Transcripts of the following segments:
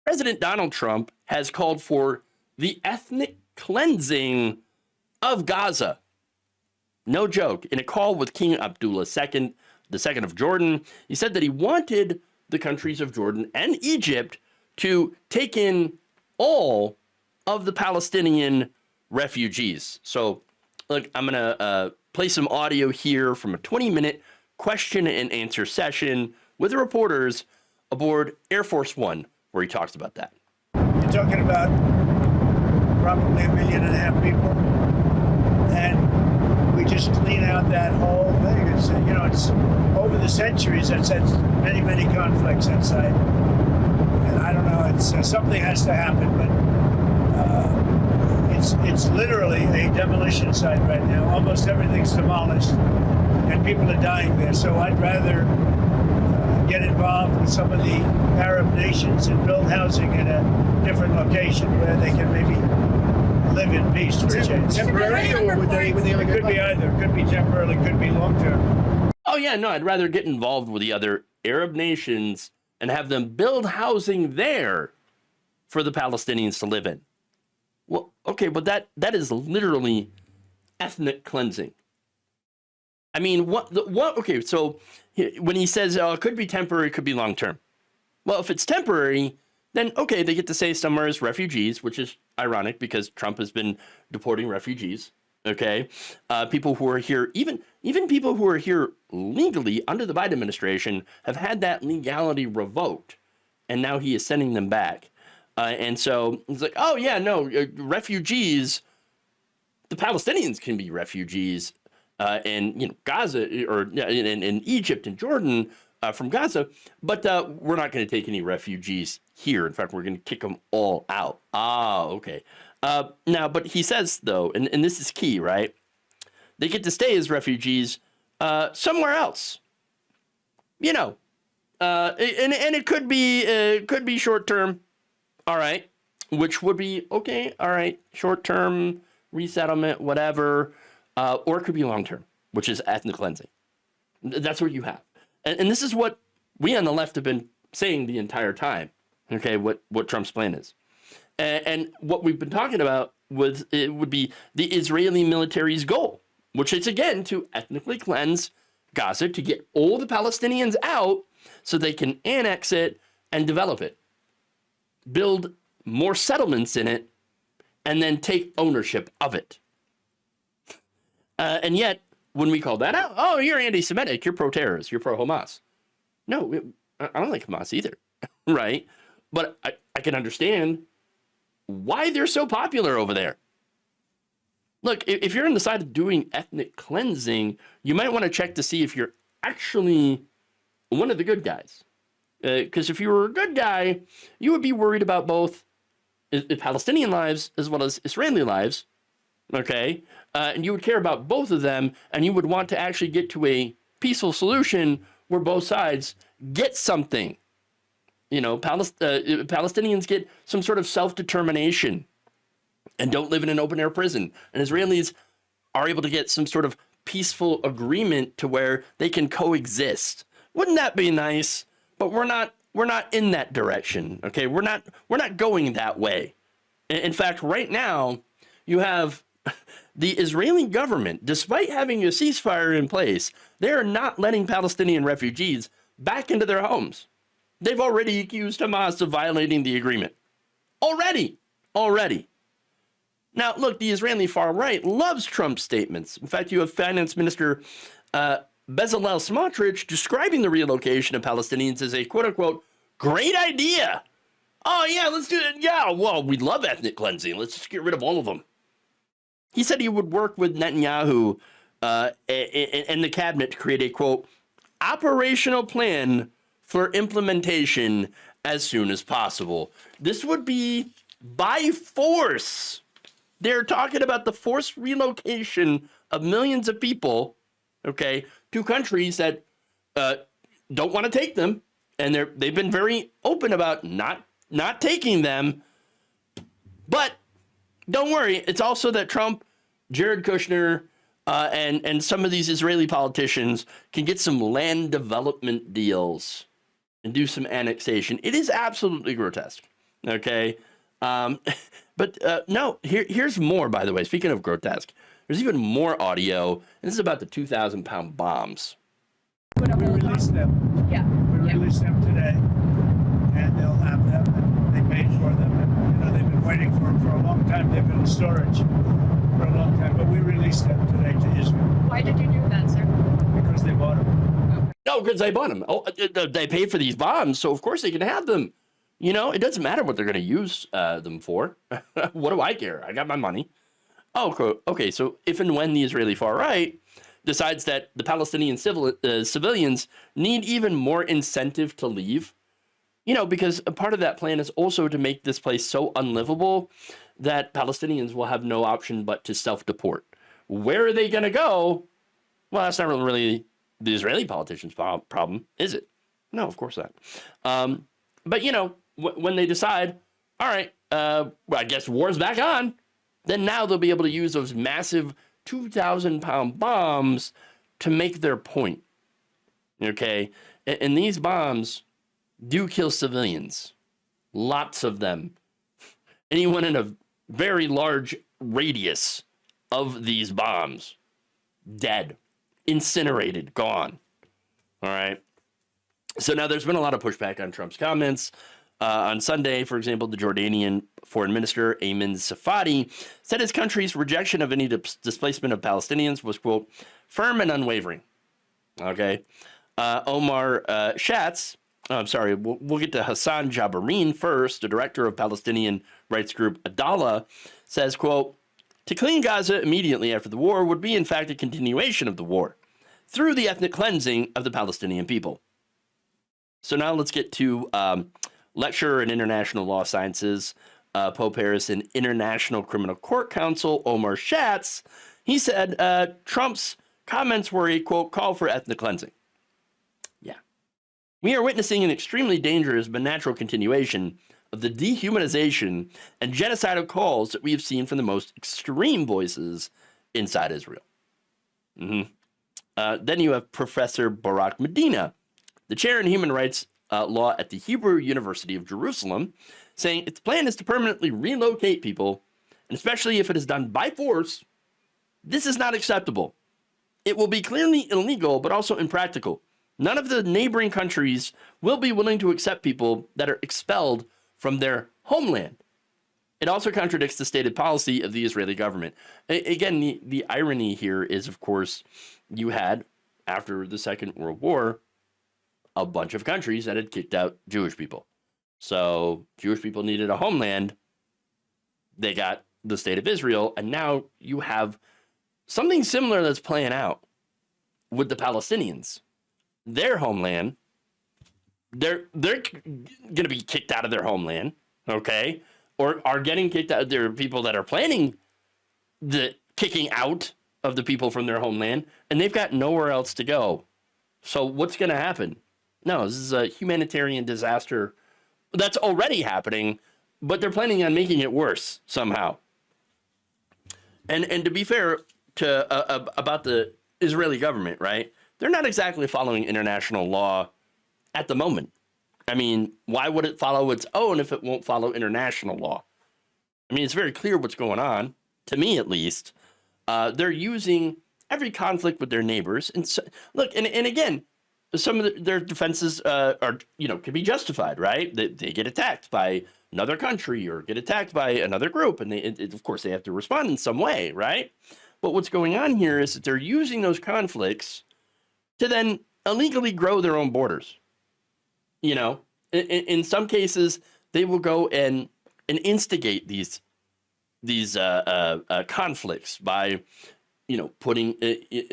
President Donald Trump has called for the ethnic cleansing of Gaza. No joke. In a call with King Abdullah II, the second of Jordan, he said that he wanted the countries of Jordan and Egypt to take in all of the Palestinian refugees. So, look, I'm going to play some audio here from a 20-minute question and answer session with the reporters aboard Air Force One, where he talks about that. You're talking about probably 1.5 million people, and we just clean out that whole thing. It's, you know, it's over the centuries that's many, many conflicts inside. And I don't know, it's something has to happen, but it's literally a demolition site right now. Almost everything's demolished, and people are dying there. So I'd rather get involved with some of the Arab nations and build housing in a different location where they can maybe live in peace for a change. Temporary, or would they It could be either. It could be temporarily, could be long term. Oh, yeah, no, I'd rather get involved with the other Arab nations and have them build housing there for the Palestinians to live in. Well, okay, but that is literally ethnic cleansing. I mean, what? Okay, so when he says it could be temporary, it could be long term. Well, if it's temporary, then okay, they get to stay somewhere as refugees, which is ironic because Trump has been deporting refugees. Okay, people who are here, even people who are here legally under the Biden administration, have had that legality revoked, and now he is sending them back. And so it's like, oh yeah, no, refugees. The Palestinians can be refugees. And Gaza or in Egypt and Jordan from Gaza, but we're not going to take any refugees here. In fact, we're going to kick them all out. Ah, okay. Now, but he says though, and this is key, right? They get to stay as refugees somewhere else. And it could be short term. All right, which would be okay. All right, short term resettlement, whatever. Or it could be long-term, which is ethnic cleansing. That's what you have. And this is what we on the left have been saying the entire time, okay, what Trump's plan is. And what we've been talking about would be the Israeli military's goal, which is, again, to ethnically cleanse Gaza, to get all the Palestinians out so they can annex it and develop it, build more settlements in it, and then take ownership of it. And yet, when we call that out, oh, you're anti-Semitic, you're pro-terrorist, you're pro-Hamas. No, I don't like Hamas either, right? But I can understand why they're so popular over there. Look, if you're on the side of doing ethnic cleansing, you might want to check to see if you're actually one of the good guys. Because if you were a good guy, you would be worried about both Palestinian lives as well as Israeli lives, okay? And you would care about both of them, and you would want to actually get to a peaceful solution where both sides get something. Palestinians get some sort of self-determination and don't live in an open-air prison. And Israelis are able to get some sort of peaceful agreement to where they can coexist. Wouldn't that be nice? But we're not in that direction, okay? We're not going that way. In fact, right now, you have the Israeli government, despite having a ceasefire in place, they are not letting Palestinian refugees back into their homes. They've already accused Hamas of violating the agreement. Already. Now, look, the Israeli far right loves Trump's statements. In fact, you have Finance Minister Bezalel Smotrich describing the relocation of Palestinians as a quote-unquote great idea. Oh, yeah, let's do it. Yeah, well, we love ethnic cleansing. Let's just get rid of all of them. He said he would work with Netanyahu and the cabinet to create a, quote, operational plan for implementation as soon as possible. This would be by force. They're talking about the forced relocation of millions of people, okay, to countries that don't want to take them. And they've been very open about not taking them. But don't worry, it's also that Trump, Jared Kushner, and some of these Israeli politicians can get some land development deals and do some annexation. It is absolutely grotesque. Okay. Um, but no, here's more, by the way. Speaking of grotesque, there's even more audio. And this is about the 2,000-pound bombs. We released them. Yeah. We released them today, and they'll have them. And they paid for them, and they've been waiting for them for a long time. They've been in storage for a long time, but we released them today to Israel. Why did you do that, sir? Because they bought them. No, because they bought them. Oh, they paid for these bombs, so of course they can have them. It doesn't matter what they're going to use them for. What do I care? I got my money. Oh, cool. Okay. So if and when the Israeli far right decides that the Palestinian civilians need even more incentive to leave, because a part of that plan is also to make this place so unlivable that Palestinians will have no option but to self-deport. Where are they going to go? Well, that's not really the Israeli politicians' problem, is it? No, of course not. But, when they decide, all right, well, I guess war's back on, then now they'll be able to use those massive 2,000-pound bombs to make their point. Okay? And these bombs do kill civilians. Lots of them. Anyone in a very large radius of these bombs, dead, incinerated, gone. All right? So now there's been a lot of pushback on Trump's comments. On Sunday, for example, the Jordanian foreign minister, Ayman Safadi, said his country's rejection of any displacement of Palestinians was, quote, firm and unwavering. Okay. Omar Shatz, we'll get to Hassan Jabarin first, the director of Palestinian rights group Adala, says, quote, to clean Gaza immediately after the war would be, in fact, a continuation of the war through the ethnic cleansing of the Palestinian people. So now let's get to lecturer in international law sciences, Pope Harrison International Criminal Court Counsel, Omar Shatz. He said Trump's comments were a, quote, call for ethnic cleansing. Yeah. We are witnessing an extremely dangerous but natural continuation of the dehumanization and genocidal calls that we have seen from the most extreme voices inside Israel. Then you have Professor Barak Medina, the chair in human rights law at the Hebrew University of Jerusalem, saying its plan is to permanently relocate people, and especially if it is done by force, this is not acceptable. It will be clearly illegal, but also impractical. None of the neighboring countries will be willing to accept people that are expelled from their homeland. It also contradicts the stated policy of the Israeli government. Again, the irony here is, of course, you had, after the Second World War, a bunch of countries that had kicked out Jewish people. So Jewish people needed a homeland. They got the state of Israel. And now you have something similar that's playing out with the Palestinians. Their homeland, they're going to be kicked out of their homeland, okay? Or are getting kicked out. There are people that are planning the kicking out of the people from their homeland, and they've got nowhere else to go. So what's going to happen? No, this is a humanitarian disaster that's already happening, but they're planning on making it worse somehow. And to be fair to about the Israeli government, right? They're not exactly following international law at the moment. I mean, why would it follow its own if it won't follow international law? I mean, it's very clear what's going on, to me at least. They're using every conflict with their neighbors. And so, look, and again, some of their defenses are, can be justified, right? They get attacked by another country or get attacked by another group. And of course, they have to respond in some way, right? But what's going on here is that they're using those conflicts to then illegally grow their own borders. In some cases, they will go and instigate these conflicts by,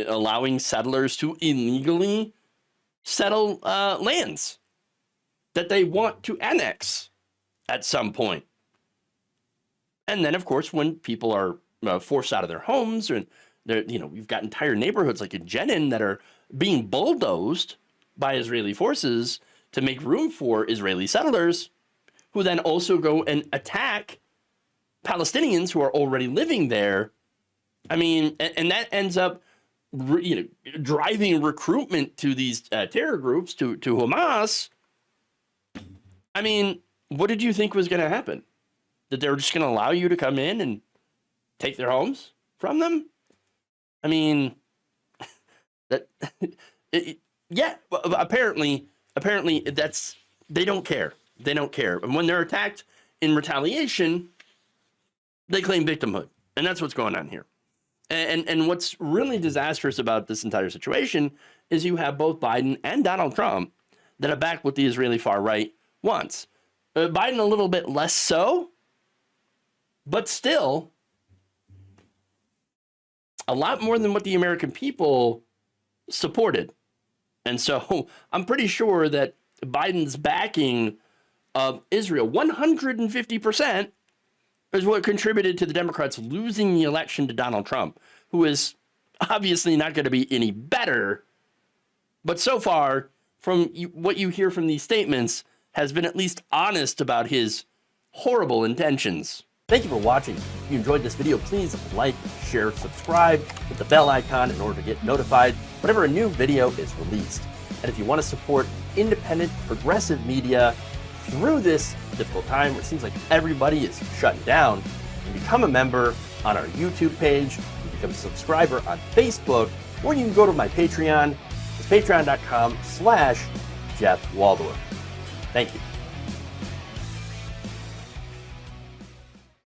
allowing settlers to illegally settle lands that they want to annex at some point. And then, of course, when people are forced out of their homes, and we've got entire neighborhoods like in Jenin that are being bulldozed by Israeli forces to make room for Israeli settlers, who then also go and attack Palestinians who are already living there. I mean, and that ends up, driving recruitment to these terror groups, to Hamas. I mean, what did you think was going to happen? That they were just going to allow you to come in and take their homes from them? I mean, that yeah. Apparently, that's they don't care. They don't care. And when they're attacked in retaliation, they claim victimhood, and that's what's going on here. And what's really disastrous about this entire situation is you have both Biden and Donald Trump that are backed what the Israeli far right wants. Biden a little bit less so, but still a lot more than what the American people supported. And so I'm pretty sure that Biden's backing of Israel, 150%, is what contributed to the Democrats losing the election to Donald Trump, who is obviously not going to be any better. But so far, from what you hear from these statements, has been at least honest about his horrible intentions. Thank you for watching. If you enjoyed this video, please like, share, subscribe, hit the bell icon in order to get notified whenever a new video is released. And if you want to support independent, progressive media through this difficult time where it seems like everybody is shutting down, you can become a member on our YouTube page, you can become a subscriber on Facebook, or you can go to my Patreon. It's patreon.com/Jeff Waldorf. Thank you.